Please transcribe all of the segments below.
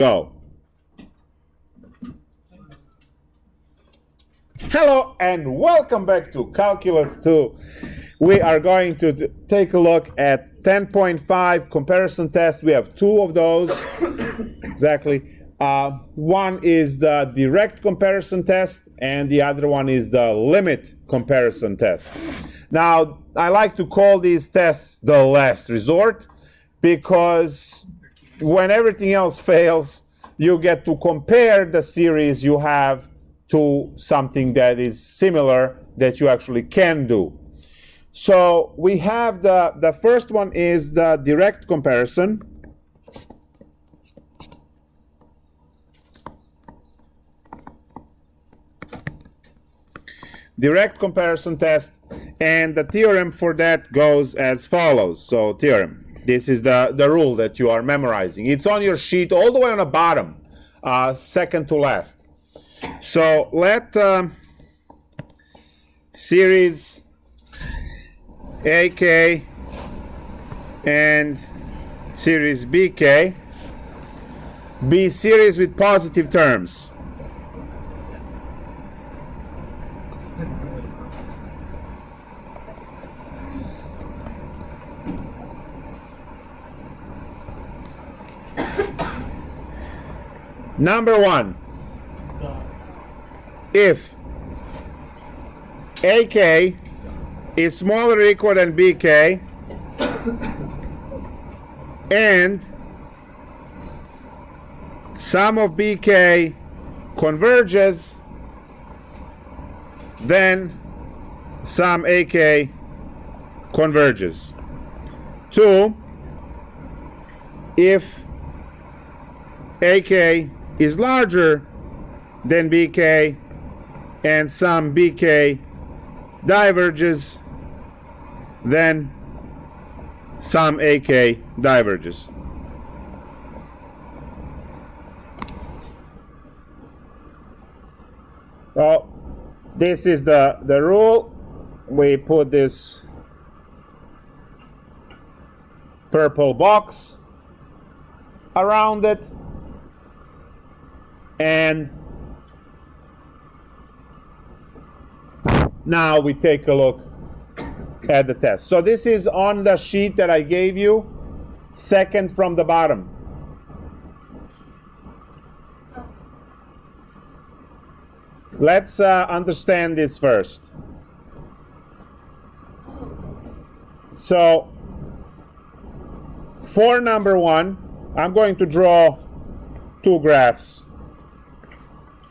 Go. Hello and welcome back to Calculus2. We are going to take a look at 10.5 comparison test. We have two of those. Exactly. One is the direct comparison test and the other one is the limit comparison test. Now, I like to call these tests the last resort because when everything else fails, you get to compare the series you have to something that is similar that you actually can do. So we have the first one is the direct comparison. Direct comparison test, and the theorem for that goes as follows. So theorem. This is the rule that you are memorizing. It's on your sheet all the way on the bottom, second to last. So let series AK and series BK be series with positive terms. Number one, if AK is smaller or equal than BK and sum of BK converges, then sum AK converges. Two, if AK is larger than BK and sum BK diverges, then sum AK diverges. Well, this is the rule. We put this purple box around it. And now we take a look at the test. So this is on the sheet that I gave you, second from the bottom. Let's understand this first. So for number one, I'm going to draw two graphs.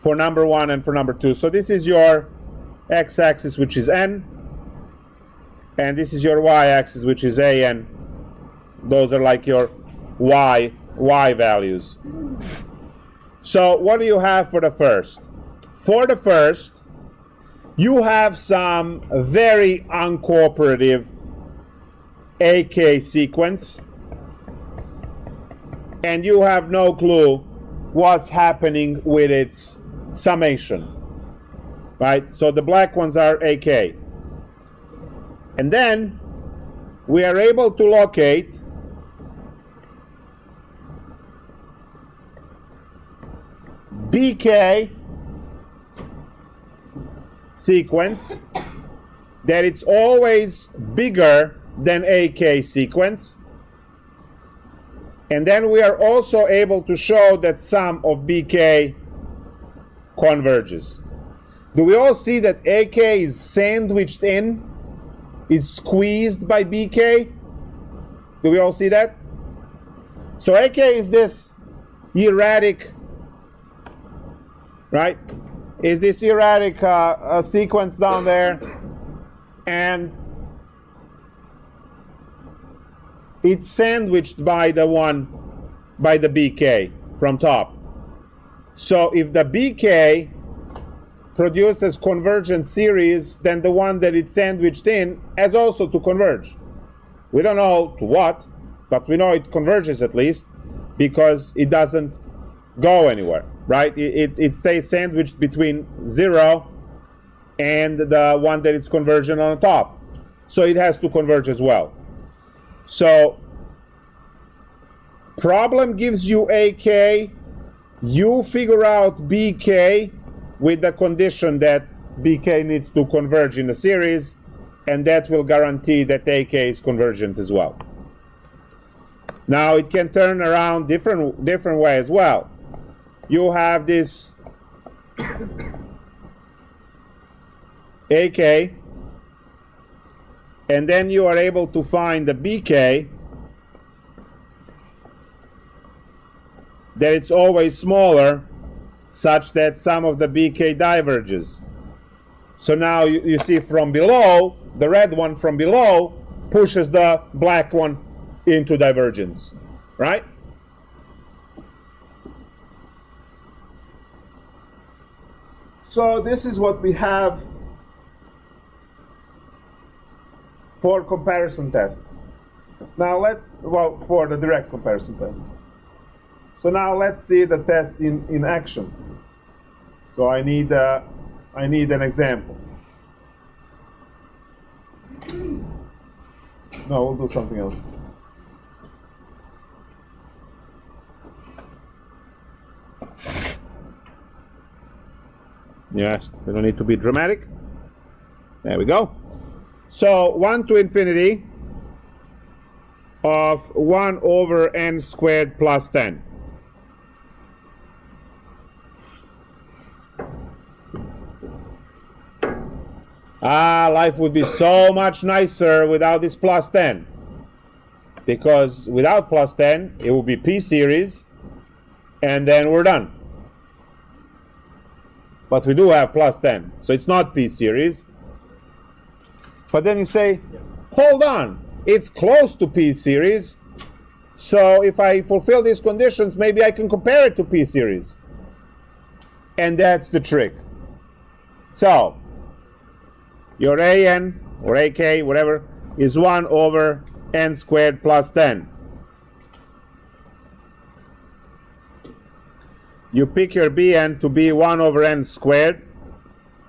For number one and for number two. So this is your x-axis, which is n, and this is your y-axis, which is an. Those are like your y values. So what do you have for the first? For the first, you have some very uncooperative AK sequence, and you have no clue what's happening with its summation, right? So the black ones are AK. And then we are able to locate BK sequence that it's always bigger than AK sequence. And then we are also able to show that sum of BK converges. Do we all see that AK is sandwiched in, is squeezed by BK? Do we all see that? So AK is this erratic, right? Is this erratic sequence down there, and it's sandwiched by the BK from top. So if the BK produces convergent series, then the one that it's sandwiched in has also to converge. We don't know to what, but we know it converges at least because it doesn't go anywhere, right? It stays sandwiched between 0 and the one that it's convergent on the top. So it has to converge as well. So problem gives you AK You figure out BK with the condition that BK needs to converge in a series, and that will guarantee that AK is convergent as well. Now it can turn around different way as well. You have this AK, and then you are able to find the BK, that it's always smaller, such that some of the BK diverges. So now you see from below, the red one from below pushes the black one into divergence, right? So this is what we have for comparison tests. Now for the direct comparison test. So now let's see the test in action. So I need an example. No, we'll do something else. Yes, we don't need to be dramatic. There we go. So 1 to infinity of 1 over n squared plus 10. Life would be so much nicer without this plus 10. Because without plus 10, it would be P series, and then we're done. But we do have plus 10, so it's not P series. But then you say, hold on, it's close to P series, so if I fulfill these conditions, maybe I can compare it to P series. And that's the trick. So, your AN, or AK, whatever, is 1 over n squared plus 10. You pick your Bn to be 1 over n squared,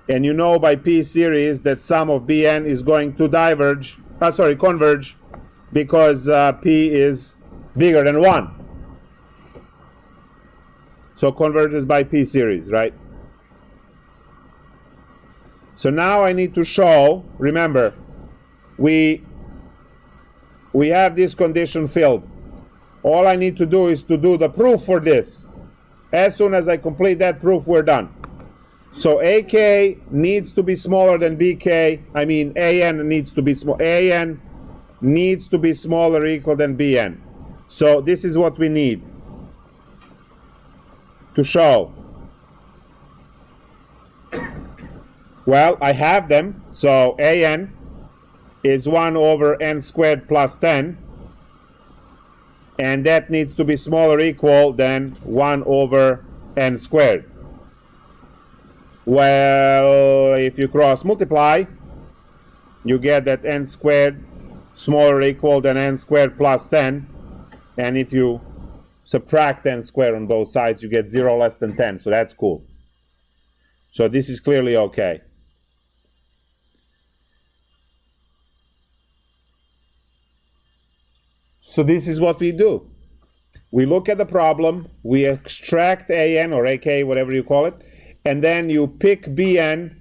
and you know by P series that sum of Bn is going to converge, because P is bigger than 1. So converges by P series, right? So now I need to show, remember, we have this condition filled. All I need to do is to do the proof for this. As soon as I complete that proof, we're done. So AK needs to be smaller than BK. I mean, AN needs to be small. AN needs to be smaller or equal than BN. So this is what we need to show. Well, I have them. So AN is 1 over n squared plus 10. And that needs to be smaller or equal than 1 over n squared. Well, if you cross multiply, you get that n squared smaller or equal than n squared plus 10. And if you subtract n squared on both sides, you get 0 less than 10. So that's cool. So this is clearly okay. So this is what we do. We look at the problem, we extract AN or AK, whatever you call it, and then you pick BN,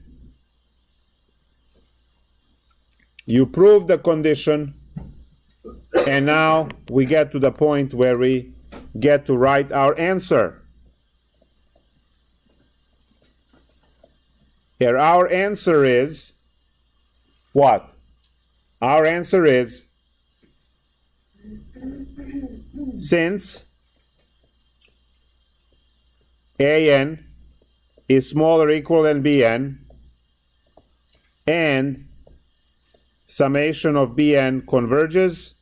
you prove the condition, and now we get to the point where we get to write our answer. Here, our answer is what? Our answer is, since AN is smaller or equal than BN, and summation of BN converges,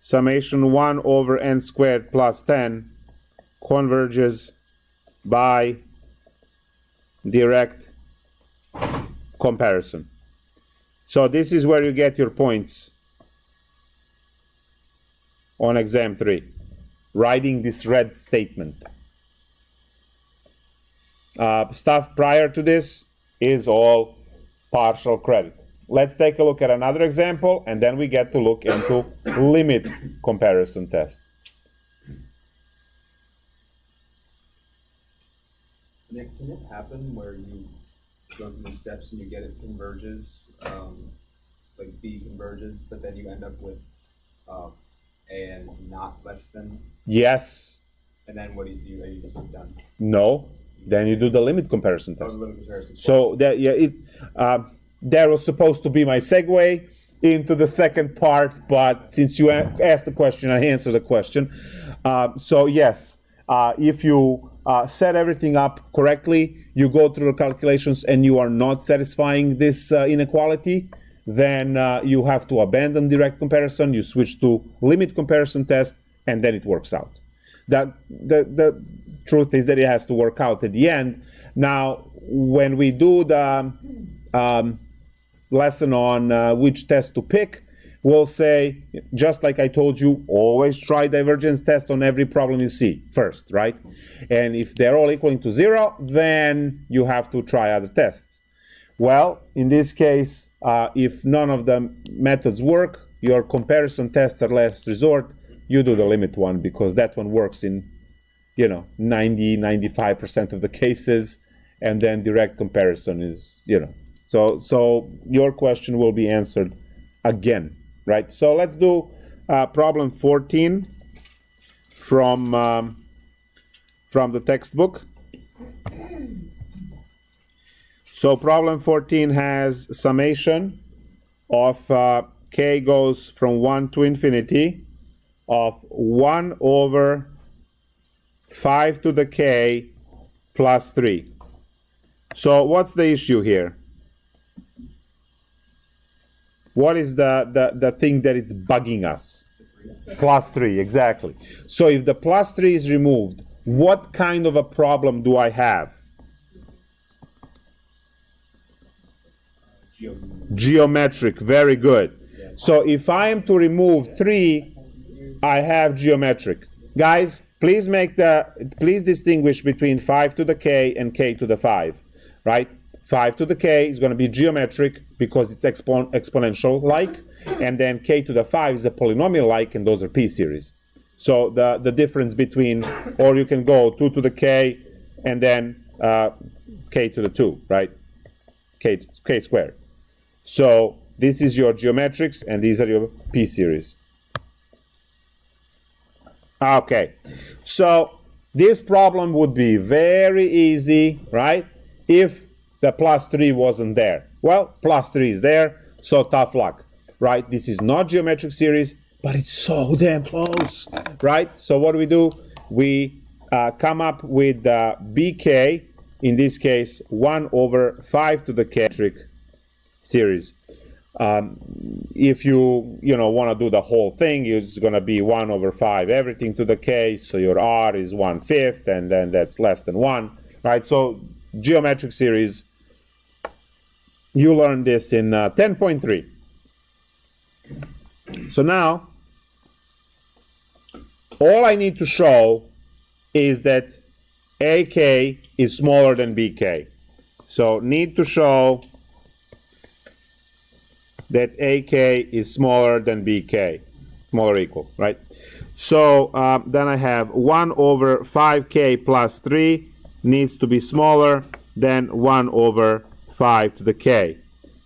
summation 1 over n squared plus 10 converges by direct comparison. So this is where you get your points on exam 3, writing this red statement. Stuff prior to this is all partial credit. Let's take a look at another example, and then we get to look into limit comparison test. Nick, can it happen where you go through the steps and you get it converges, like B converges, but then you end up with A and not less than? Yes. And then what do you do? Are you just done? No. Then you do the limit comparison test. The limit comparison. So that that was supposed to be my segue into the second part, but since you asked the question, I answered the question. So yes, if you set everything up correctly, you go through the calculations and you are not satisfying this inequality, then you have to abandon direct comparison, you switch to limit comparison test, and then it works out. The truth is that it has to work out at the end. Now, when we do the lesson on which test to pick, we'll say, just like I told you, always try divergence test on every problem you see first, right? And if they're all equaling to 0, then you have to try other tests. Well, in this case, if none of the methods work, your comparison tests are last resort, you do the limit one, because that one works in 90-95% of the cases, and then direct comparison is, so your question will be answered again, right? So let's do problem 14 from the textbook. So problem 14 has summation of k goes from 1 to infinity of 1 over 5 to the k plus 3. So what's the issue here? What is the thing that it's bugging us? Plus 3, exactly. So if the plus 3 is removed, what kind of a problem do I have? Geometric, very good. So if I am to remove 3, I have geometric. Guys, please distinguish between 5 to the k and k to the 5, right? 5 to the k is going to be geometric because it's exponential-like, and then k to the 5 is a polynomial-like, and those are p-series. So the difference between, or you can go 2 to the k and then k to the 2, right? K squared. So this is your geometrics, and these are your p-series. Okay, so this problem would be very easy, right, if the plus 3 wasn't there. Well, plus 3 is there, so tough luck, right? This is not geometric series, but it's so damn close, right? So what do? We come up with bk, in this case, 1 over 5 to the k geometric series. If you want to do the whole thing, it's going to be 1 over 5 everything to the k, so your r is 1/5, and then that's less than 1, right? So geometric series, you learned this in 10.3. So now, all I need to show is that AK is smaller than BK. So need to show that AK is smaller than BK, smaller or equal, right? So then I have 1 over 5K plus 3 needs to be smaller than 1 over 5 to the K.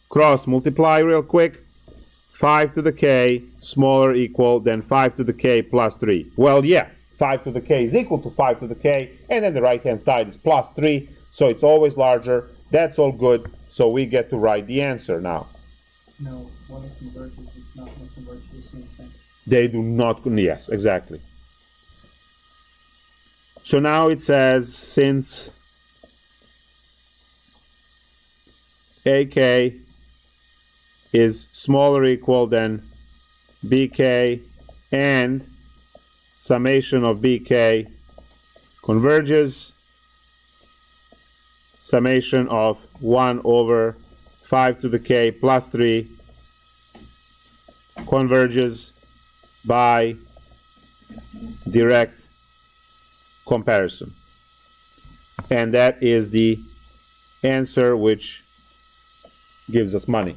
Cross multiply real quick. 5 to the K smaller or equal than 5 to the K plus 3. Well, yeah, 5 to the K is equal to 5 to the K, and then the right-hand side is plus 3, so it's always larger. That's all good, so we get to write the answer now. No, one converges, it's not one converges the same thing. They do not, yes, exactly. So now it says, since AK is smaller or equal than BK and summation of BK converges, summation of 1 over 5 to the K plus 3 converges by direct comparison. And that is the answer which gives us money.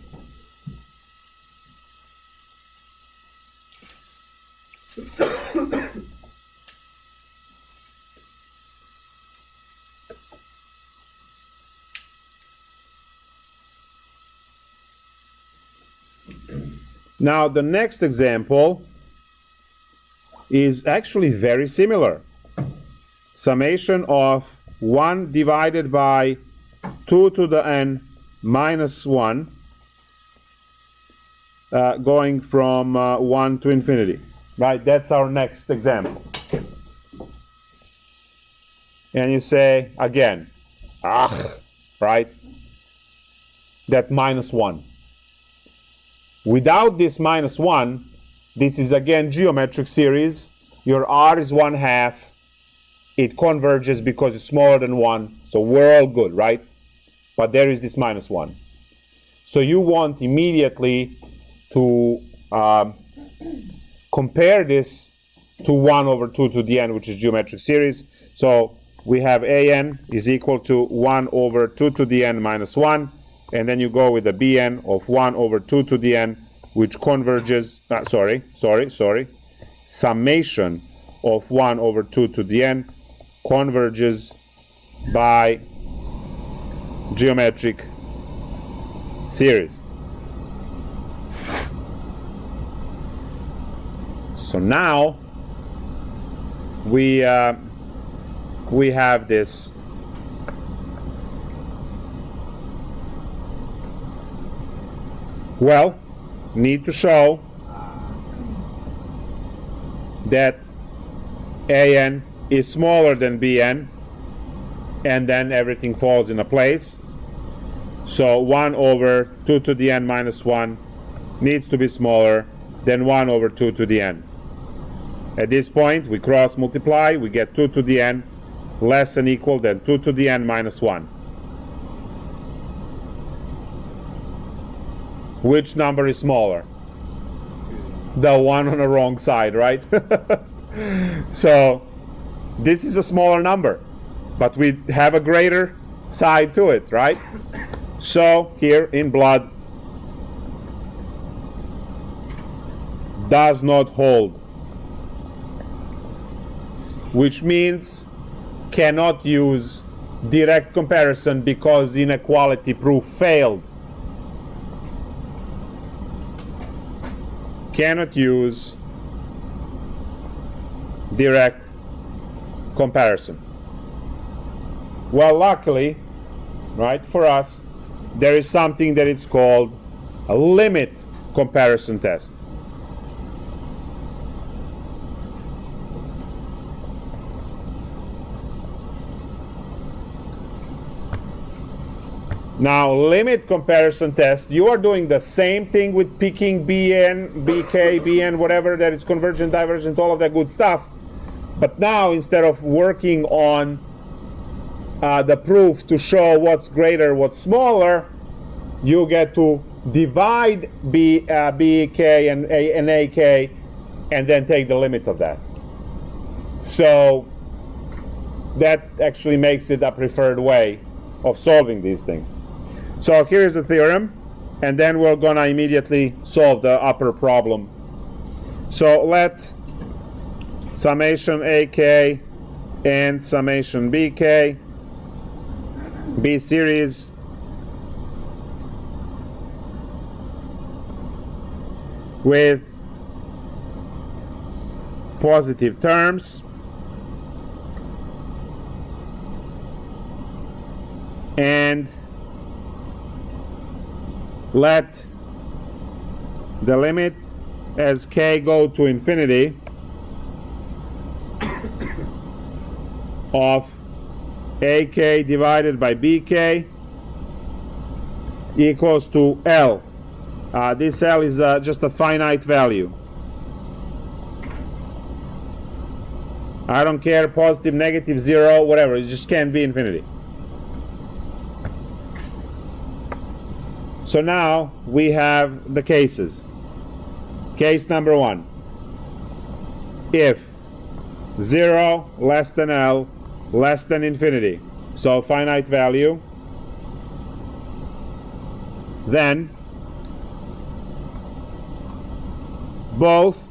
Now the next example is actually very similar. Summation of 1 divided by 2 to the n minus 1 going from 1 to infinity. Right, that's our next example. And you say again, right? That minus 1. Without this minus 1, this is again geometric series. Your r is 1/2. It converges because it's smaller than 1. So we're all good, right? But there is this minus 1. So you want immediately to compare this to 1 over 2 to the n, which is geometric series. So we have an is equal to 1 over 2 to the n minus 1. And then you go with the bn of 1 over 2 to the n, which converges, summation of 1 over 2 to the n converges by geometric series. So now we have this need to show that an is smaller than bn, and then everything falls into place. So 1 over 2 to the n minus 1 needs to be smaller than 1 over 2 to the n. At this point, we cross multiply, we get 2 to the n less than equal than 2 to the n minus 1. Which number is smaller? The one on the wrong side, right? So this is a smaller number, but we have a greater side to it, right? So here in blood does not hold, which means cannot use direct comparison because inequality proof failed. Cannot use direct comparison. Well, luckily, right, for us, there is something that is called a limit comparison test. Now, limit comparison test, you are doing the same thing with picking Bn, Bk, Bn, whatever that is convergent, divergent, all of that good stuff. But now, instead of working on the proof to show what's greater, what's smaller, you get to divide Bk and Ak and then take the limit of that. So that actually makes it a preferred way of solving these things. So here's the theorem, and then we're gonna immediately solve the upper problem. So let summation AK and summation BK be series with positive terms and let the limit as k go to infinity of AK divided by BK equals to L. This L is just a finite value. I don't care, positive, negative, 0, whatever, it just can't be infinity. So now we have the cases. Case number 1. If 0 less than L less than infinity, so finite value, then both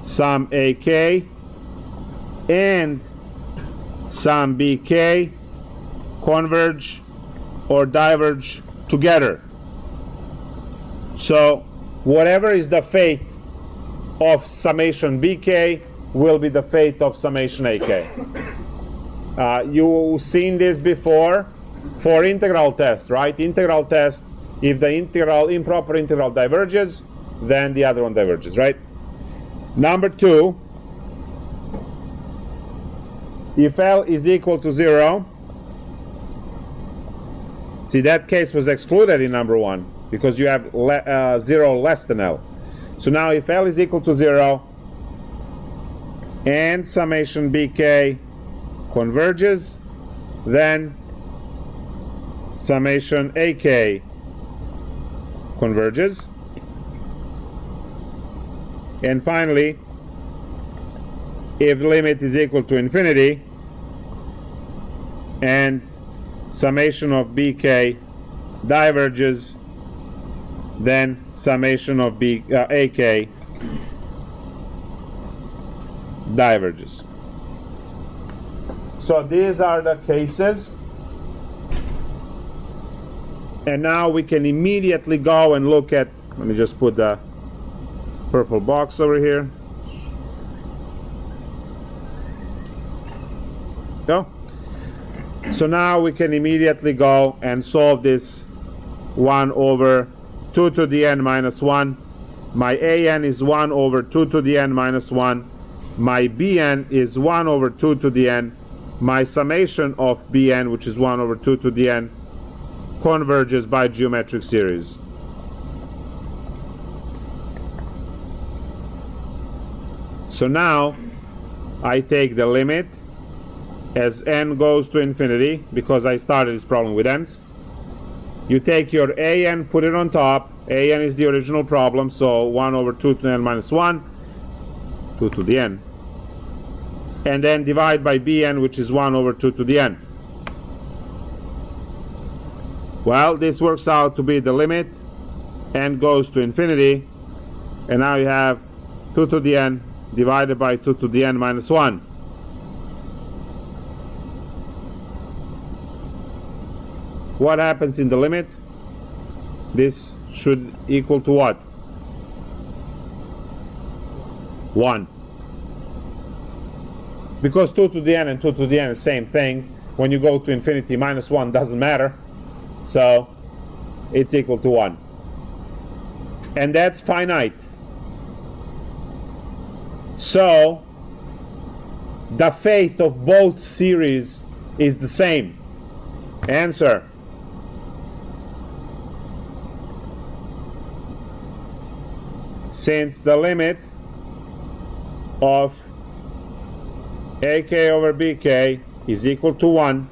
sum AK and sum BK converge or diverge together. So whatever is the fate of summation bk will be the fate of summation ak. You've seen this before for integral test, right? Integral test, if the improper integral diverges, then the other one diverges, right? Number 2, if L is equal to 0, see, that case was excluded in number 1 because you have 0 less than L. So now if L is equal to 0 and summation bk converges, then summation ak converges. And finally, if the limit is equal to infinity and summation of bk diverges, then summation of ak diverges. So these are the cases. And now we can immediately go and look at, let me just put the purple box over here. Go. So now we can immediately go and solve this 1 over 2 to the n minus 1. My an is 1 over 2 to the n minus 1. My bn is 1 over 2 to the n. My summation of bn, which is 1 over 2 to the n, converges by geometric series. So now I take the limit as n goes to infinity, because I started this problem with n's. You take your an, put it on top. An is the original problem, so 1 over 2 to the n minus 1, 2 to the n. And then divide by bn, which is 1 over 2 to the n. Well, this works out to be the limit. N goes to infinity. And now you have 2 to the n divided by 2 to the n minus 1. What happens in the limit? This should equal to what? 1. Because 2 to the n and 2 to the n is the same thing. When you go to infinity, minus 1 doesn't matter. So it's equal to 1. And that's finite. So the fate of both series is the same. Answer. Since the limit of ak over bk is equal to 1,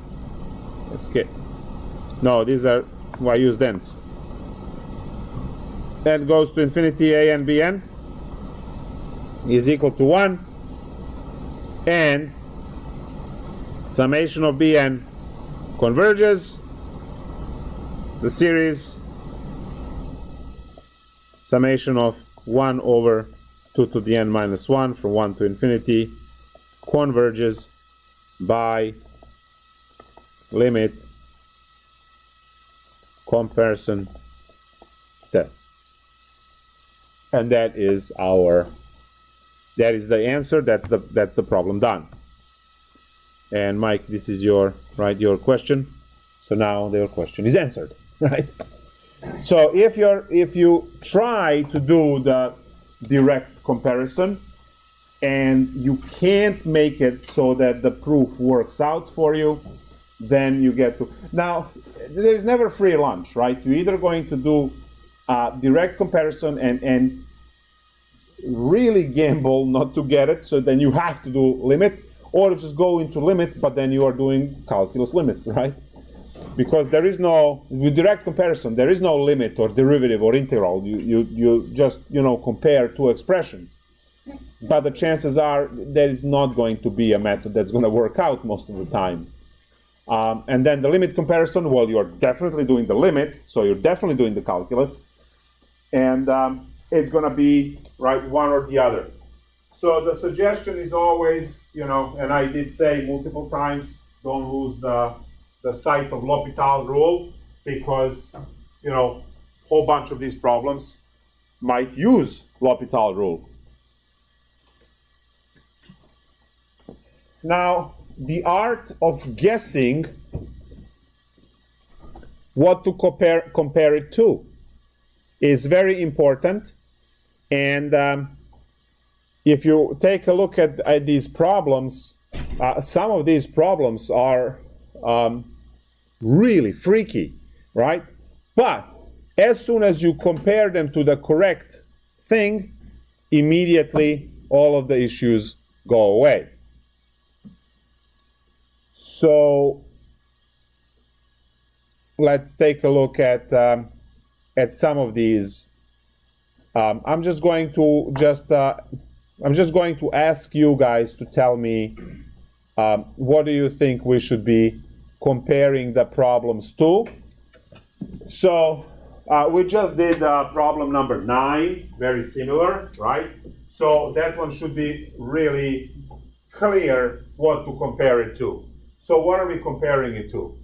let's get, no, these are, I used n's. N goes to infinity, a and bn is equal to 1, and summation of bn converges. The series summation of 1 over 2 to the n minus 1 from 1 to infinity converges by limit comparison test. And that is the answer. That's the problem done. And Mike, this is your question. So now your question is answered, right? So if you try to do the direct comparison and you can't make it so that the proof works out for you, then you get to, now there's never free lunch, right? You're either going to do direct comparison and really gamble not to get it, so then you have to do limit, or just go into limit, but then you are doing calculus limits, right? Because there is no, with direct comparison, there is no limit or derivative or integral. You just, compare two expressions. But the chances are there is not going to be a method that's going to work out most of the time. And then the limit comparison, well, you're definitely doing the limit, so you're definitely doing the calculus. And it's going to be, right, one or the other. So the suggestion is always, and I did say multiple times, don't lose the sight of L'Hopital rule, because, whole bunch of these problems might use L'Hopital rule. Now, the art of guessing what to compare it to is very important. And if you take a look at these problems, some of these problems are really freaky, right? But as soon as you compare them to the correct thing, immediately all of the issues go away. So let's take a look at some of these. I'm just going to ask you guys to tell me what do you think we should be comparing the problems to. So we just did problem number 9, very similar, right? So that one should be really clear what to compare it to. So what are we comparing it to?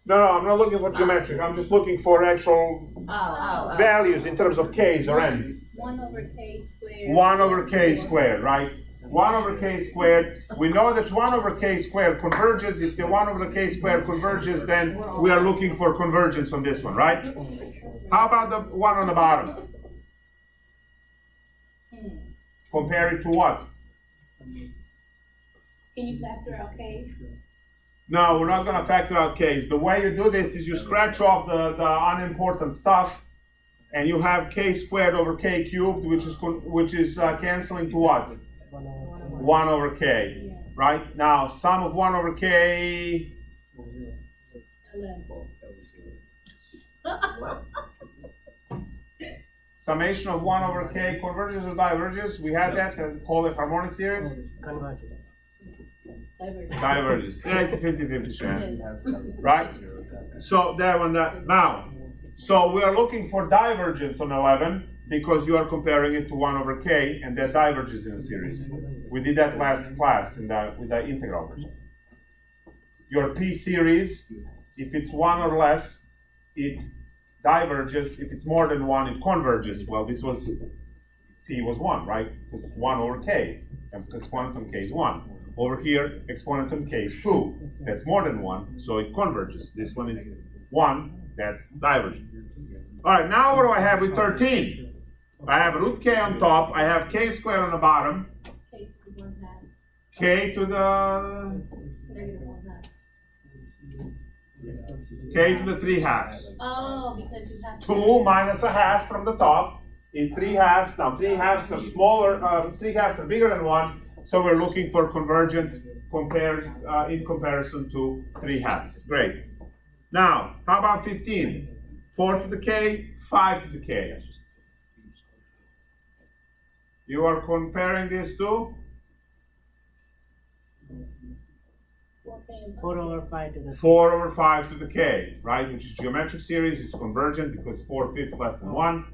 No, I'm not looking for geometric. I'm just looking for actual values in terms of k's or n's. 1 over k squared. 1 over k squared, right? 1 over k squared. We know that 1 over k squared converges. If the 1 over k squared converges, then we are looking for convergence on this one, right? How about the one on the bottom? Compare it to what? Can you factor out k's? No, we're not going to factor out k's. The way you do this is you scratch off the unimportant stuff, and you have k squared over k cubed, which is canceling to what? 1 over k, right? Now, sum of 1 over k. 11. Summation of 1 over k converges or diverges. We had that and call it harmonic series. Diverges. Yeah, it's a 50-50 chance. Right? So that one, now, so we are looking for divergence on 11 because you are comparing it to 1 over k, and that diverges in a series. We did that last class with the integral. Your p series, if it's 1 or less, it diverges. If it's more than 1, it converges. Well, this was, p was 1, right? Because it's 1 over k, and exponent on k is 1. Over here, exponent on k is 2. That's more than 1, so it converges. This one is 1, that's divergent. All right, now what do I have with 13? I have root k on top, I have k squared on the bottom, k to the k to the 3 halves. Oh, because you have 2 minus a half from the top is 3 halves. Now 3 halves are smaller, 3 halves are bigger than 1, so we're looking for convergence in comparison to 3 halves. Great. Now, how about 15? 4 to the k, 5 to the k. You are comparing these two? 4 over 5 to the 4 over 5 to the k, right? Which is geometric series. It's convergent because 4/5 less than 1.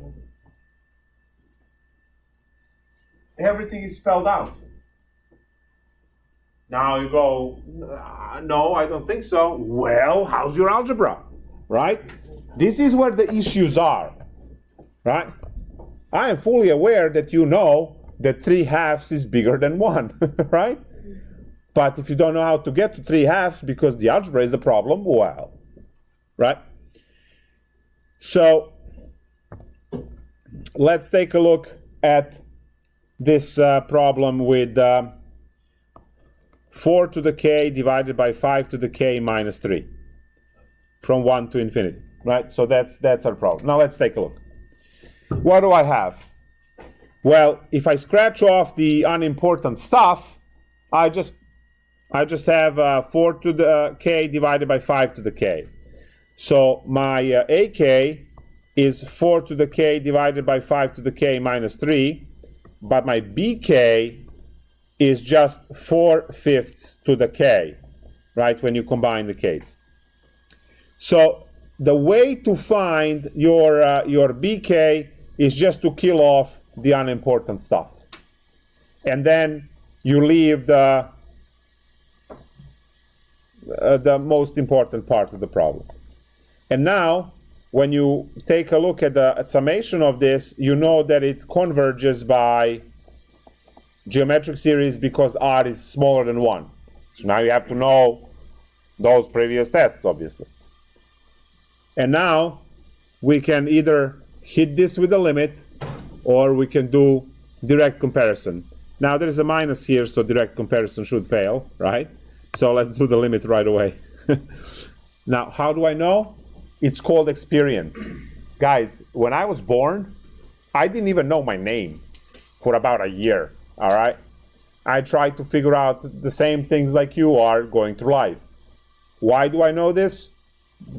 Everything is spelled out. Now you go, no, I don't think so. Well, how's your algebra, right? This is where the issues are, right? I am fully aware that you know that 3 halves is bigger than 1, right? But if you don't know how to get to 3 halves because the algebra is the problem, well, right? So let's take a look at this problem with 4 to the k divided by 5 to the k minus 3 from 1 to infinity, right? So that's our problem. Now let's take a look. What do I have? Well, if I scratch off the unimportant stuff, I just have 4 to the k divided by 5 to the k. So my AK is 4 to the k divided by 5 to the k minus 3, but my BK is just 4/5 to the k, right, when you combine the k's. So the way to find your BK is just to kill off the unimportant stuff. And then you leave the the most important part of the problem. And now, when you take a look at the summation of this, you know that it converges by geometric series because r is smaller than 1. So now you have to know those previous tests, obviously. And now we can either hit this with a limit or we can do direct comparison. Now there is a minus here, so direct comparison should fail, right? So let's do the limit right away. Now, how do I know? It's called experience. Guys, when I was born, I didn't even know my name for about a year, all right? I tried to figure out the same things like you are going through life. Why do I know this?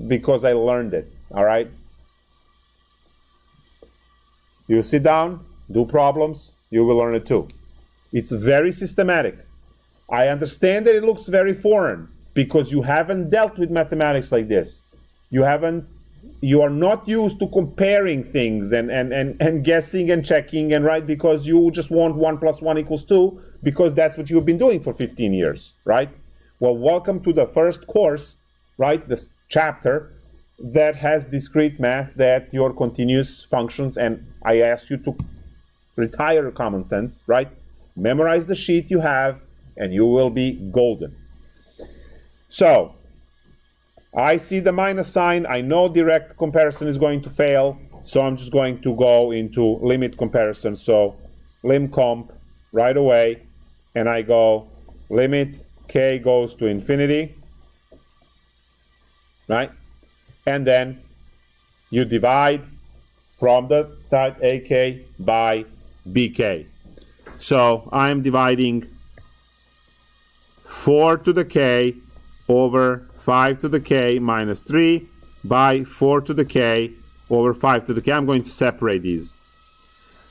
Because I learned it, all right? You sit down, do problems, you will learn it too. It's very systematic. I understand that it looks very foreign because you haven't dealt with mathematics like this. You are not used to comparing things and guessing and checking and right, because you just want 1 + 1 = 2 because that's what you've been doing for 15 years, right? Well, welcome to the first course, right? This chapter that has discrete math, that your continuous functions, and I ask you to retire common sense, right? Memorize the sheet you have and you will be golden. So, I see the minus sign, I know direct comparison is going to fail, so I'm just going to go into limit comparison. So, lim comp right away, and I go limit k goes to infinity, right? And then you divide from the type AK by BK. So I'm dividing 4 to the k over 5 to the k minus 3 by 4 to the k over 5 to the k. I'm going to separate these.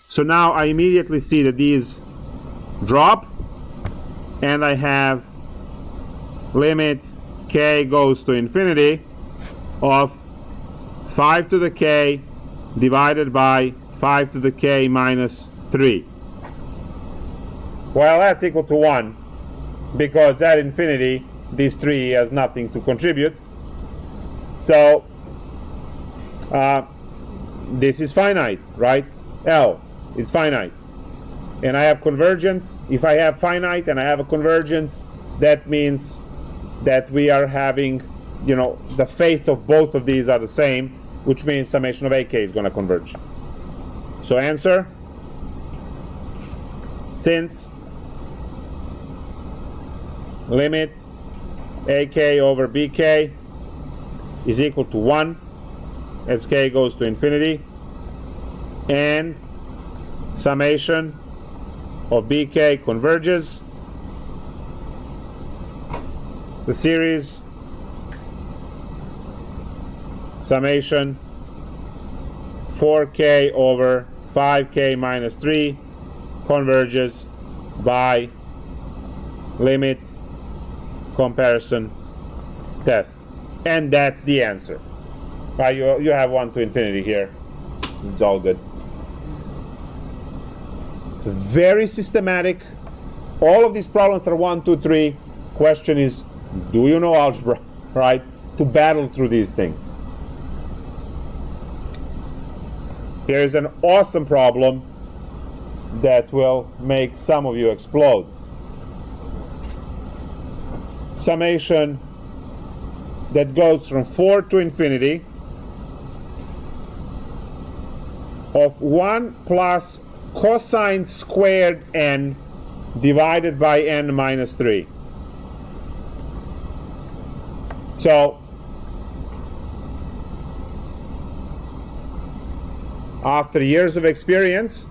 So now I immediately see that these drop, and I have limit k goes to infinity of 5 to the k divided by 5 to the k minus 3. Well, that's equal to 1, because at infinity, this 3 has nothing to contribute. So, this is finite, right? L, it's finite. And I have convergence. If I have finite and I have a convergence, that means that we are having, you know, the fate of both of these are the same, which means summation of AK is going to converge. So answer, since limit AK over BK is equal to 1 as k goes to infinity, and summation of BK converges, the series summation 4k over 5k minus 3 converges by limit comparison test. And that's the answer. Right, you have 1 to infinity here. It's all good. It's very systematic. All of these problems are 1, 2, 3. Question is, do you know algebra, right? To battle through these things. Here's an awesome problem that will make some of you explode. Summation that goes from 4 to infinity of 1 plus cosine squared n divided by n minus 3. So, after years of experience,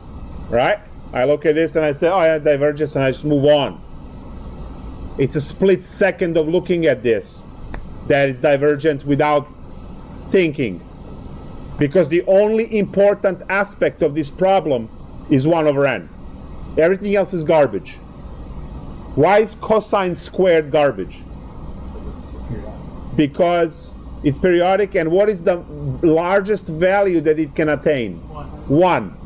right, I look at this and I say, oh, I have divergence, and I just move on. It's a split second of looking at this that is divergent without thinking. Because the only important aspect of this problem is 1 over n. Everything else is garbage. Why is cosine squared garbage? Because it's periodic, and what is the largest value that it can attain? 1.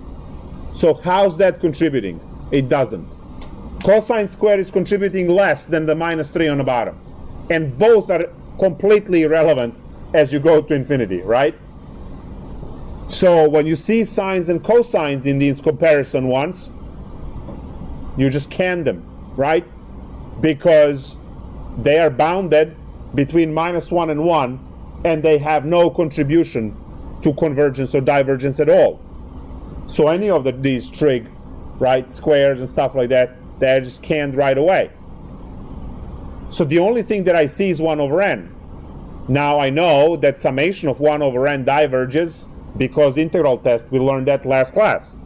So how's that contributing? It doesn't. Cosine squared is contributing less than the minus 3 on the bottom. And both are completely irrelevant as you go to infinity, right? So when you see sines and cosines in these comparison ones, you just can them, right? Because they are bounded between -1 and 1, and they have no contribution to convergence or divergence at all. So any of these trig, right, squares and stuff like that, they're just canned right away. So the only thing that I see is 1 over n. Now I know that summation of 1 over n diverges because integral test, we learned that last class.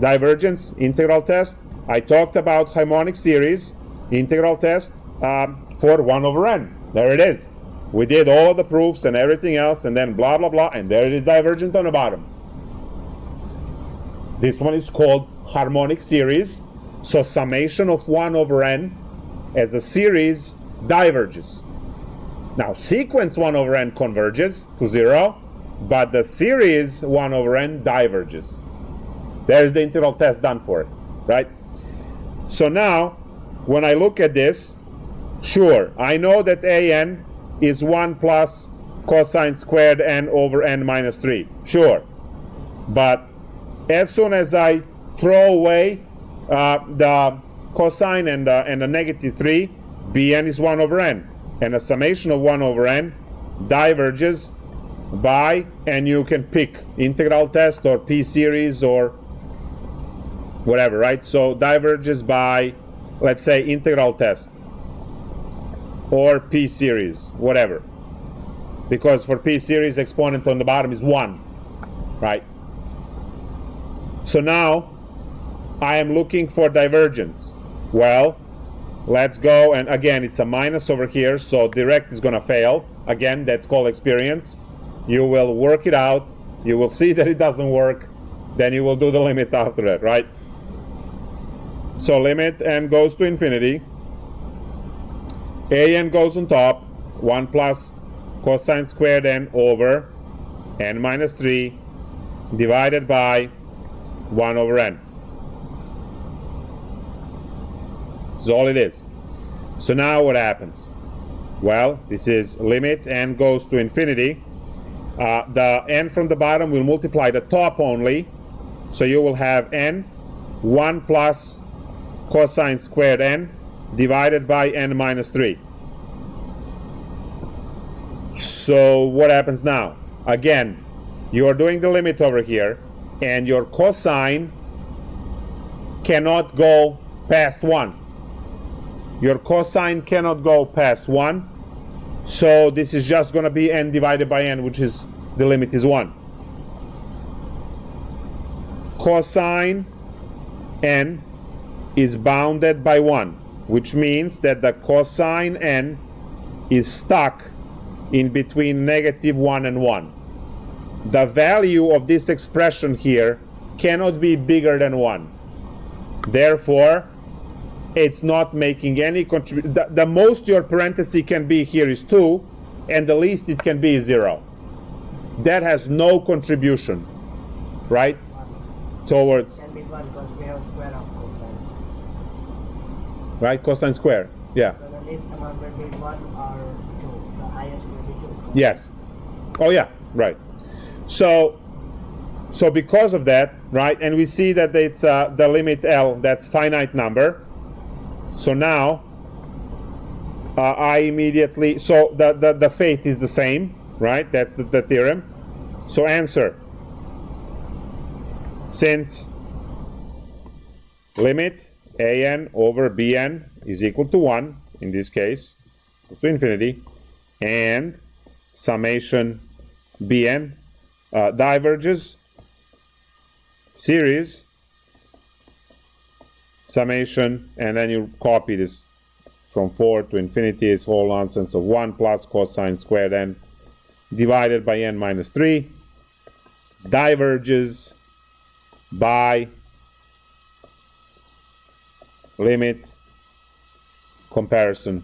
Divergence, integral test, I talked about harmonic series, integral test for 1 over n. There it is. We did all the proofs and everything else, and then blah, blah, blah, and there it is divergent on the bottom. This one is called harmonic series. So summation of 1 over n as a series diverges. Now sequence 1 over n converges to 0, but the series 1 over n diverges. There's the integral test done for it, right? So now, when I look at this, sure, I know that an is 1 plus cosine squared n over n minus 3. Sure. But as soon as I throw away the cosine and the negative 3, bn is 1 over n. And a summation of 1 over n diverges by, and you can pick integral test or p-series or whatever, right? So diverges by, let's say, integral test or p-series, whatever. Because for p-series, exponent on the bottom is 1, right? So now I am looking for divergence. Well, let's go, and again, it's a minus over here, so direct is going to fail. Again, that's called experience. You will work it out. You will see that it doesn't work. Then you will do the limit after that, right? So limit n goes to infinity. An goes on top. 1 plus cosine squared n over n minus 3 divided by 1 over n. This is all it is. So now what happens? Well, this is limit n goes to infinity. The n from the bottom will multiply the top only. So you will have n 1 plus cosine squared n divided by n minus 3. So what happens now? Again, you are doing the limit over here, and your cosine cannot go past 1. Your cosine cannot go past 1. So this is just going to be n divided by n, which is, the limit is 1. Cosine n is bounded by 1, which means that the cosine n is stuck in between -1 and 1. The value of this expression here cannot be bigger than 1. Therefore, it's not making any contribution. The most your parenthesis can be here is 2, and the least it can be is 0. That has no contribution, right? Towards, Can be 1 because we have square of cosine. right? Cosine square, yeah. So the least amount will be 1 or 2. The highest will be 2. Yes. Oh yeah, right. So because of that, right, and we see that it's the limit L, that's finite number. So now I immediately, so the fate is the same, right? That's the theorem. So answer, since limit an over bn is equal to 1, in this case, goes to infinity, and summation bn diverges, series, summation, and then you copy this from 4 to infinity is whole nonsense of 1 plus cosine squared n divided by n minus 3 diverges by limit comparison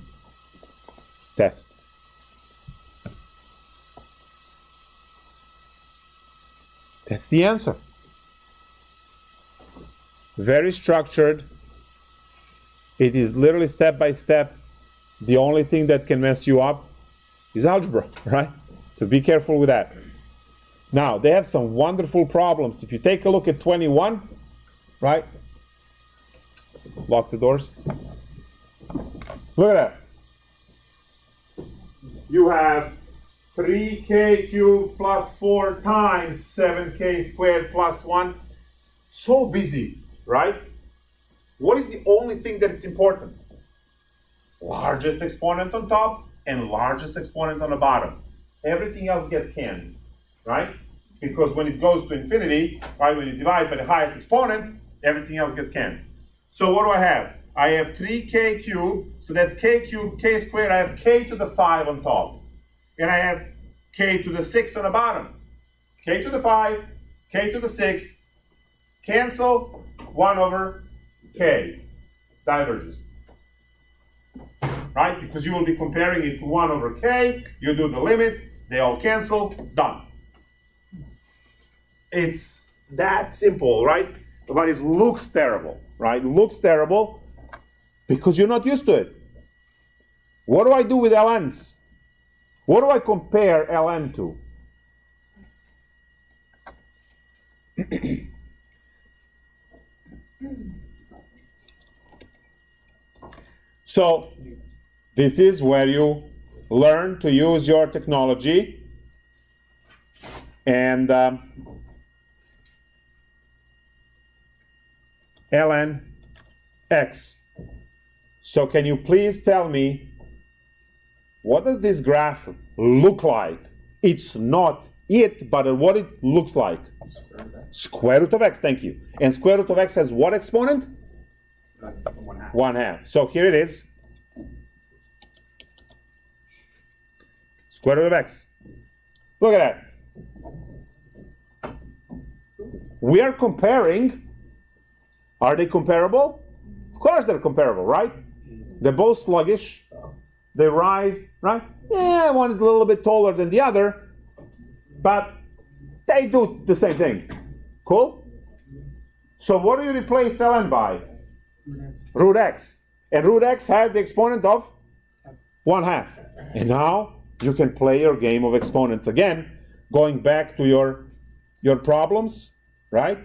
test. That's the answer. Very structured. It is literally step by step the only thing that can mess you up is algebra, right? So be careful with that. Now, they have some wonderful problems. If you take a look at 21, right? Lock the doors. Look at that. You have 3k cubed plus 4 times 7k squared plus 1. So busy, right? What is the only thing that is important? Largest exponent on top and largest exponent on the bottom. Everything else gets canned, right? Because when it goes to infinity, right, when you divide by the highest exponent, everything else gets canned. So what do I have? I have 3k cubed, so that's k cubed, k squared. I have k to the 5 on top. And I have k to the 6 on the bottom. K to the 5, k to the 6, cancel, 1 over k, diverges. Right? Because you will be comparing it to 1 over k, you do the limit, they all cancel, done. It's that simple, right? But it looks terrible, right? It looks terrible because you're not used to it. What do I do with ln's? What do I compare ln to? So, this is where you learn to use your technology and ln x. So can you please tell me, what does this graph look like? It's not it, but what it looks like. Square root of x, thank you. And square root of x has what exponent? 1/2. 1/2. So here it is. Square root of x. Look at that. We are comparing. Are they comparable? Of course they're comparable, right? They're both sluggish. They rise, right? Yeah, one is a little bit taller than the other, but they do the same thing. Cool? So what do you replace ln by? Root x. And root x has the exponent of 1/2. And now you can play your game of exponents again, going back to your problems, right?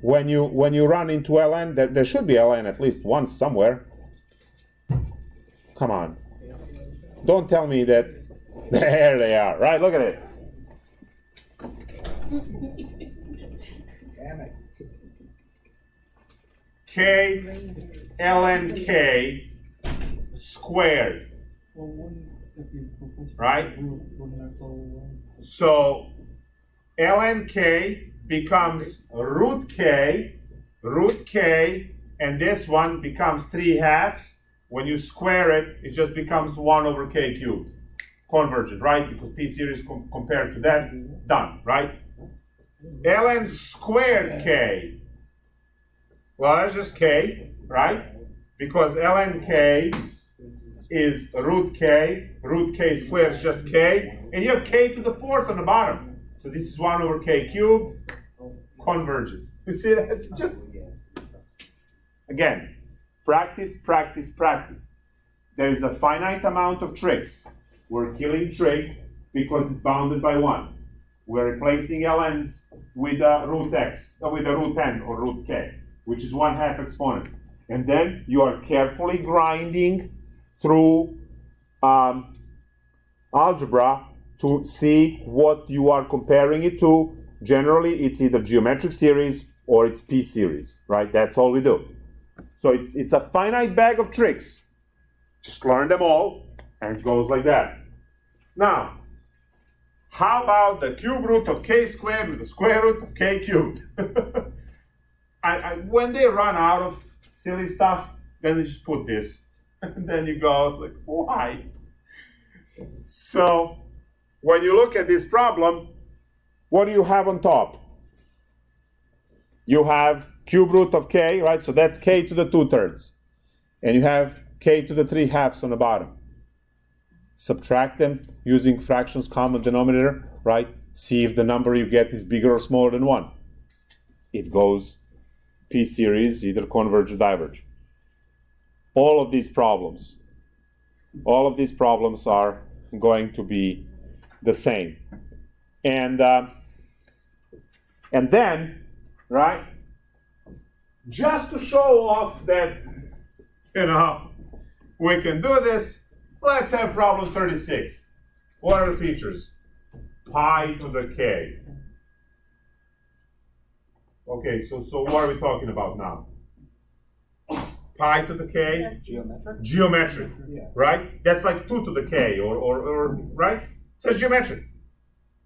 When you run into ln, there should be ln at least once somewhere. Come on. Don't tell me that. There they are, right? Look at it. Damn it. K ln k squared, Well, wouldn't, if you propose right? wouldn't that go away? So ln k becomes root k, and this one becomes 3/2. When you square it, it just becomes 1 over k cubed. Convergent, right? Because p series compared to that, done, right? ln squared k. Well, that's just k, right? Because ln k is root k squared is just k, and you have k to the 4th on the bottom. So this is 1 over k cubed, converges. You see that? It's just, again, practice, practice, practice. There is a finite amount of tricks. We're killing trig because it's bounded by 1. We're replacing ln's with a root x, with a root n or root k, which is 1/2 exponent. And then you are carefully grinding through algebra to see what you are comparing it to. Generally, it's either geometric series or it's p series, right? That's all we do. So it's a finite bag of tricks. Just learn them all, and it goes like that. Now, how about the cube root of k squared with the square root of k cubed? When they run out of silly stuff, then they just put this. And then you go, like, why? So, when you look at this problem, what do you have on top? You have cube root of k, right? So that's k to the 2/3. And you have k to the 3/2 on the bottom. Subtract them using fractions common denominator, right? See if the number you get is bigger or smaller than 1. It goes p series, either converge or diverge. All of these problems All of these problems are going to be the same. And then, right, just to show off that, we can do this, let's have problem 36. What are the features? Pi to the k. Okay, so what are we talking about now? Pi to the k? That's Geometric? Geometric, Yeah. right? That's like 2 to the k, or right? So it's geometric.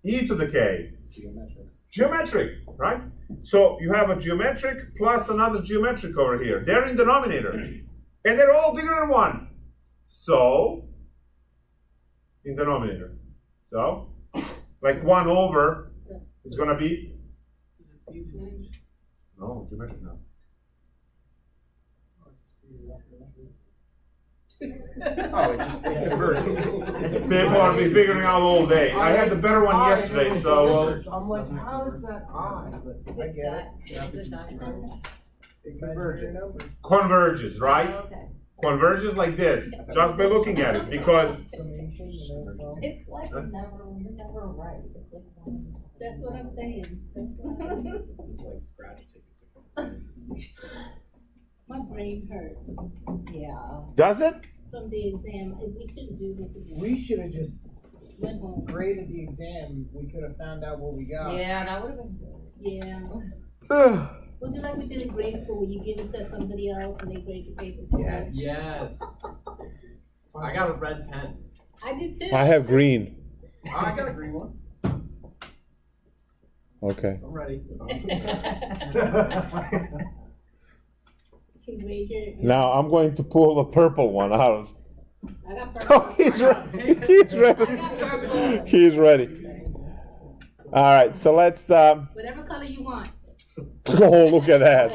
E to the k. Geometric. Geometric, right? So you have a geometric plus another geometric over here. They're in denominator. And they're all bigger than 1. So, in denominator. So, like 1 over, it's going to be? No, geometric now. Oh, it just converges. People are be figuring out all day. I had the better one yesterday, so I'm like, how is that I? But I get it. Is it diamond? It converges. converges, right? Oh, okay. Converges like this, just by looking at it, because Summation, so. It's like you're never right. It's like that's what I'm saying. It's like scratch tickets. My brain hurts Yeah. does it? from the exam. We shouldn't do this again. We should have just Went home. graded the exam. We could have found out what we got. Yeah, that would have been good. Yeah. Ugh. We'll do like we did in grade school, where you give it to somebody else and they grade your paper for Yes. us. Yes. I got a red pen. I did too. I have green. Oh, I got a green one. Okay. I'm ready. Can grade your. Now I'm going to pull the purple one out. I got purple. Oh, he's ready. He's I ready. got purple. He's ready. All right, so let's. Whatever color you want. Oh, look at that.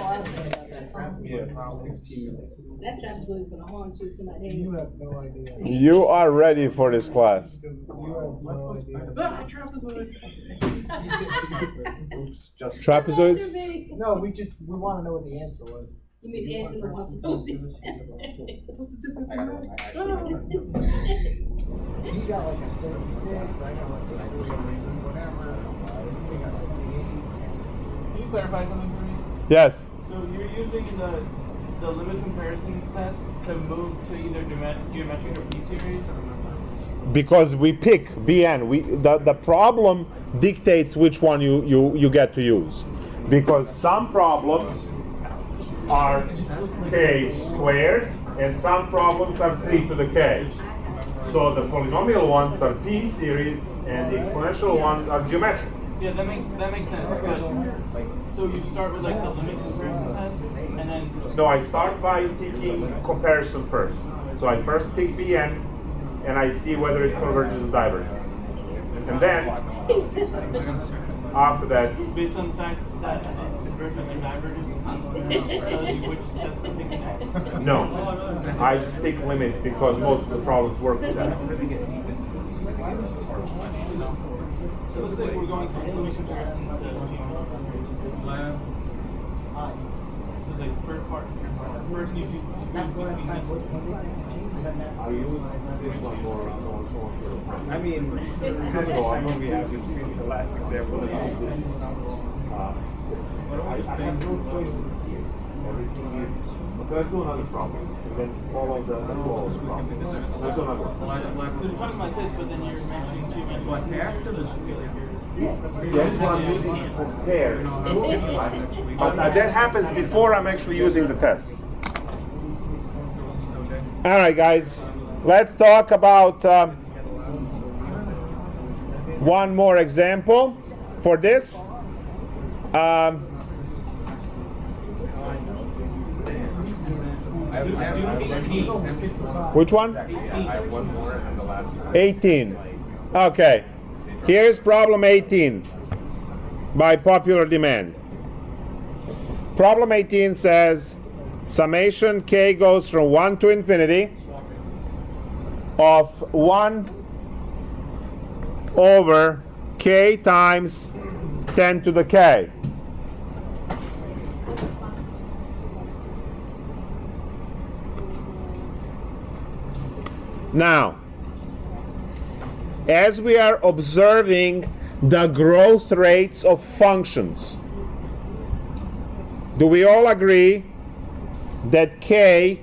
Yeah, 16 minutes. That trapezoid is gonna haunt you tonight. Hey. You have no idea. You are ready for this class. You have no idea. Ah, trapezoids. Oops, just. Trapezoids? No, we want to know what the answer was. You mean Angela wants to know the What's the difference I got one. I got You got like a 36, I got like a 40, whatever. We got 28. Can you clarify something for me? Yes. So you're using the limit comparison test to move to either geometric or p-series? Because we pick BN. The problem dictates which one you get to use. Because some problems are k squared and some problems are 3 to the k. So the polynomial ones are p series and the exponential ones are geometric. Yeah, that makes sense. But so you start with like the limit comparison test, and then So I start by picking comparison first. So I first pick Bn and I see whether it converges or diverges. And then after that, based on the fact that it converges or diverges, tell you which test to pick next. no. I just pick limit because most of the problems work with that. So it looks like we're going from limit comparison to geometric. So the first part, first you do between I use this one more. I mean, so I'm going to be asking the last example about this. I have no choices here. Everything is. But let's do another problem. And then follow the flow problem. Let's do another one. They're talking about this, but then you're mentioning geometric. After this would be like your. That's what I'm using to compare. But that happens before I'm actually using the test. All right, guys. Let's talk about one more example for this. Which one? I have one more and the last one. 18. Okay. Here's problem 18 by popular demand. Problem 18 says summation k goes from 1 to infinity of 1 over k times 10 to the k. Now, as we are observing the growth rates of functions, do we all agree that k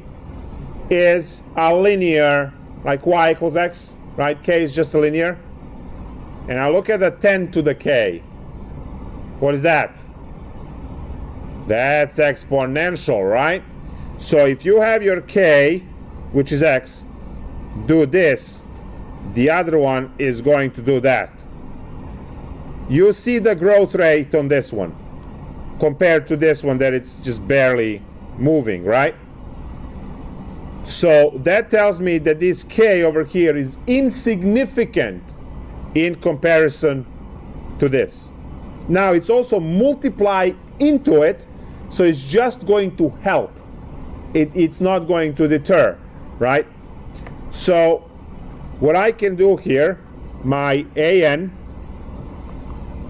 is a linear, like y equals x, right? K is just a linear. And I look at the 10 to the k. What is that? That's exponential, right? So if you have your k, which is x, do this, the other one is going to do that. You see the growth rate on this one compared to this one that it's just barely moving, right? So that tells me that this k over here is insignificant in comparison to this. Now it's also multiply into it, so it's just going to help. It's not going to deter, right? So what I can do here, my an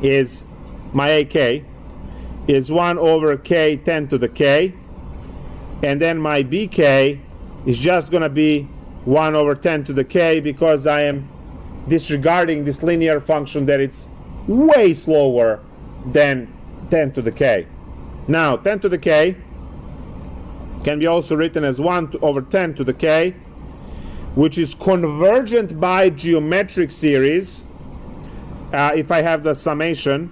is, my ak is 1 over k 10 to the k, and then my bk is just going to be 1 over 10 to the k, because I am disregarding this linear function that it's way slower than 10 to the k. Now 10 to the k can be also written as 1 over 10 to the k, which is convergent by geometric series if I have the summation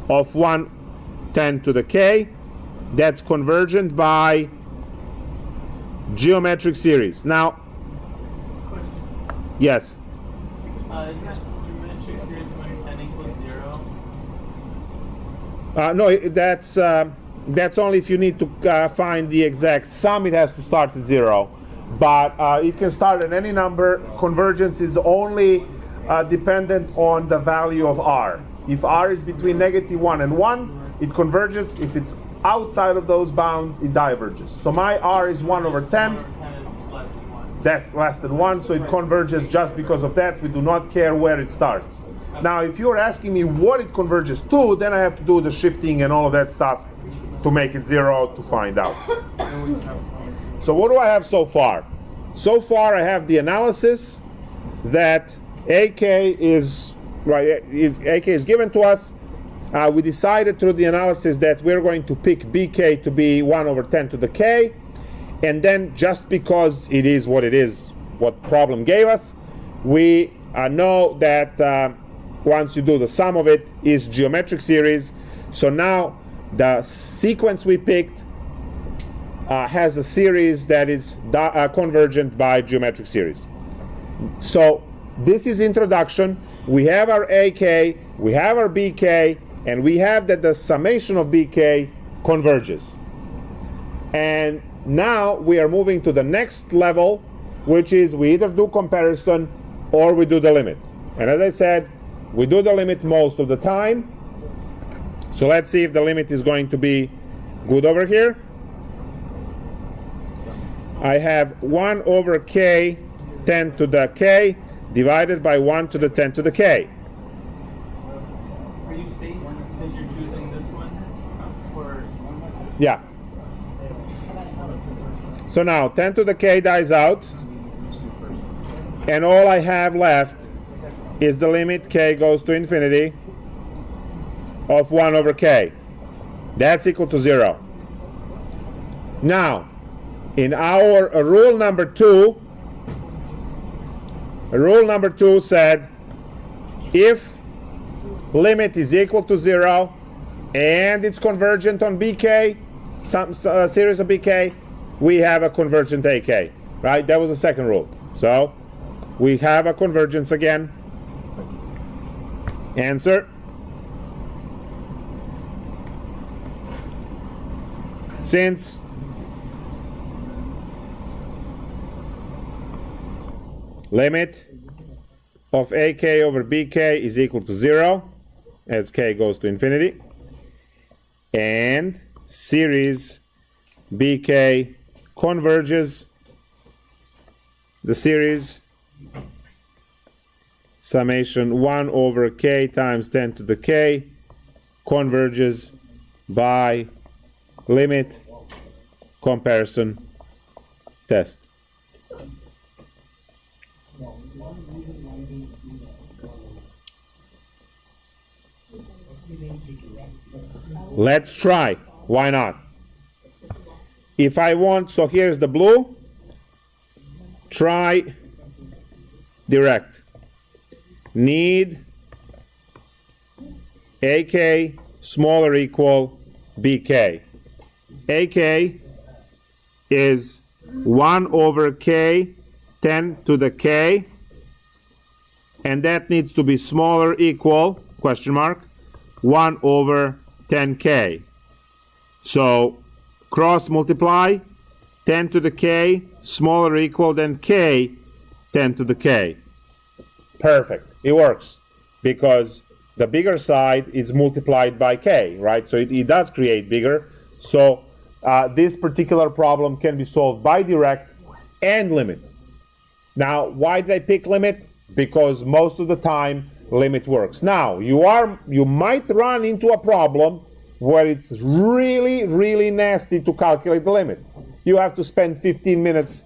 of 1 10 to the k. That's convergent by geometric series. Now, yes? Isn't that geometric series when n equals 0? No, that's only if you need to find the exact sum. It has to start at 0. But it can start at any number. Convergence is only dependent on the value of r. If r is between -1 and 1, it converges. If it's outside of those bounds, it diverges. So my r is 1 over 10. 10 is less than 1. That's less than 1, so it converges just because of that. We do not care where it starts. Now, if you're asking me what it converges to, then I have to do the shifting and all of that stuff to make it 0 to find out. So what do I have so far? So far I have the analysis that AK is given to us. We decided through the analysis that we're going to pick BK to be 1 over 10 to the K, and then just because it is what it is, what problem gave us, we know that once you do the sum of it is geometric series. So now the sequence we picked has a series that is convergent by geometric series. So this is introduction. We have our AK, we have our BK, and we have that the summation of BK converges. And now we are moving to the next level, which is we either do comparison or we do the limit. And as I said, we do the limit most of the time. So let's see if the limit is going to be good over here. I have 1 over k 10 to the k divided by 1 to the 10 to the k. Are you safe because you're choosing this one? Or Yeah. So now 10 to the k dies out, and all I have left is the limit k goes to infinity of 1 over k. That's equal to 0. Now, in our rule number 2, said if limit is equal to 0 and it's convergent on BK, some series of BK, we have a convergent AK, right? That was the second rule. So we have a convergence again. Answer. Since limit of AK over BK is equal to 0 as k goes to infinity, and series BK converges, the series summation 1 over k times 10 to the k converges by limit comparison test. Let's try. Why not? If I want, so here's the blue. Try direct. Need AK smaller or equal BK. AK is 1 over K 10 to the K, and that needs to be smaller or equal, question mark, 1 over 10K. So cross multiply, 10 to the K, smaller or equal than K, 10 to the K. Perfect, it works, because the bigger side is multiplied by K, right? So it does create bigger. So this particular problem can be solved by direct and limit. Now, why did I pick limit? Because most of the time, limit works. Now, you might run into a problem where it's really, really nasty to calculate the limit. You have to spend 15 minutes,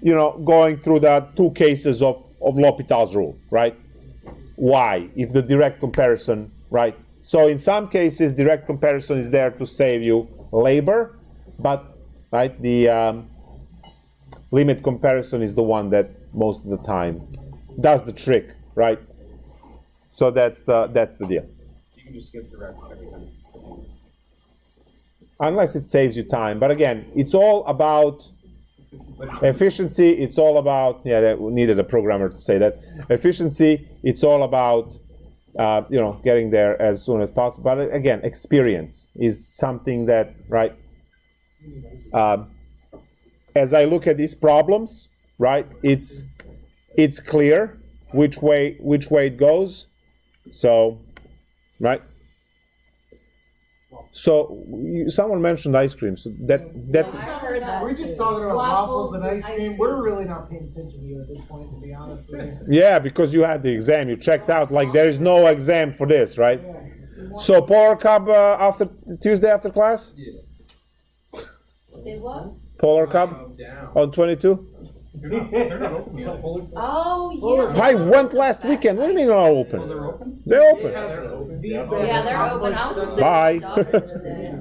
going through the 2 cases of L'Hopital's rule, right? Why? If the direct comparison, right? So in some cases, direct comparison is there to save you labor, but right, the limit comparison is the one that most of the time does the trick, right? So that's the deal. You can just skip direct every time. Unless it saves you time, but again, it's all about efficiency. It's all about that we needed a programmer to say that efficiency. It's all about getting there as soon as possible. But again, experience is something that right. As I look at these problems, right, it's clear which way it goes. So, right. So someone mentioned ice cream. So that I heard that. We're just too. talking about waffles and ice cream. cream. We're really not paying attention to you at this point, to be honest with you. yeah, because you had the exam, you checked out. Like there is no exam for this, right? Yeah. So Polar Cup after Tuesday after class. Say what? Polar Cup Down. on 22. They're not open yet. Oh, yeah. I went last weekend. What do you mean they're not open? They're open? They're open. The Yeah, they're open. I was just there Bye. with my daughter today.